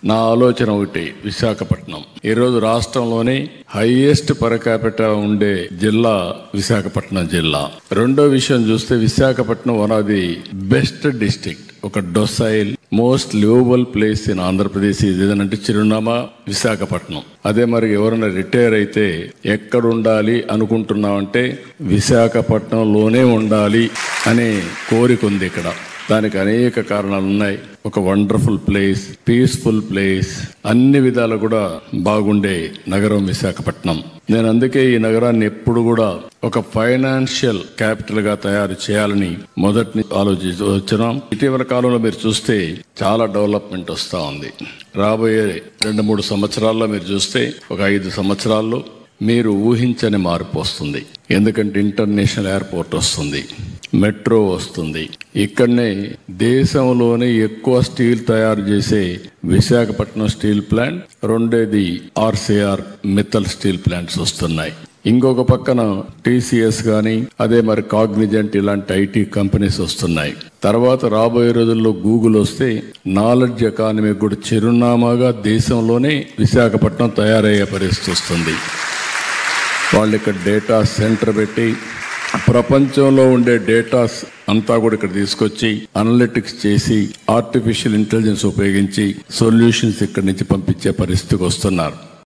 నా ఆలోచన ఒకటి, విశాఖపట్నం ఈరోజు రాష్ట్రంలోనే హైయెస్ట్ పర్ క్యాపిటల్ ఉండే జిల్లా విశాఖపట్నం జిల్లా. రెండో విషయం చూస్తే Visakhapatnam one of the best district, ఒక docile most livable place in Andhra Pradesh ఏదంటే చిరునామా విశాఖపట్నం. అదే మరి ఎవరైనా రిటైర్ అయితే ఎక్కడ ఉండాలి అనుకుంటున్నామంటే విశాఖపట్నంలోనే ఉండాలి అనే కోరిక ఉంది ఇక్కడ. దానికి అనేక కారణాలు ఉన్నాయి. ఒక వండర్ఫుల్ ప్లేస్, పీస్ఫుల్ ప్లేస్, అన్ని విధాలు కూడా బాగుండే నగరం విశాఖపట్నం. నేను అందుకే ఈ నగరాన్ని ఎప్పుడు కూడా ఒక ఫైనాన్షియల్ క్యాపిటల్ గా తయారు చేయాలని మొదటి ఆలోచించి వచ్చినాం. ఇటీవల కాలంలో మీరు చూస్తే చాలా డెవలప్మెంట్ వస్తూ ఉంది. రాబోయే 2-3 సంవత్సరాల్లో మీరు చూస్తే ఒక 5 సంవత్సరాల్లో మీరు ఊహించని మార్పు వస్తుంది. ఎందుకంటే ఇంటర్నేషనల్ ఎయిర్పోర్ట్ వస్తుంది, మెట్రో వస్తుంది. ఇక్కడనే దేశంలోనే ఎక్కువ స్టీల్ తయారు చేసే విశాఖపట్నం స్టీల్ ప్లాంట్, రెండేది ఆర్సీఆర్ మిత్తల్ స్టీల్ ప్లాంట్స్ వస్తున్నాయి. ఇంకొక పక్కన టీసీఎస్ కానీ, అదే మరి కాగ్నిజెంట్ ఇలాంటి ఐటీ కంపెనీస్ వస్తున్నాయి. తర్వాత రాబోయే రోజుల్లో గూగుల్ వస్తే నాలెడ్జ్ ఎకానమీ కూడా చిరునామాగా దేశంలోనే విశాఖపట్నం తయారయ్యే పరిస్థితి వస్తుంది. వాళ్ళు ఇక్కడ డేటా సెంటర్ పెట్టి ప్రపంచంలో ఉండే డేటాస్ అంతా కూడా ఇక్కడ తీసుకొచ్చి అనలిటిక్స్ చేసి ఆర్టిఫిషియల్ ఇంటెలిజెన్స్ ఉపయోగించి సొల్యూషన్స్ ఇక్కడి నుంచి పంపించే పరిస్థితికి వస్తున్నారు.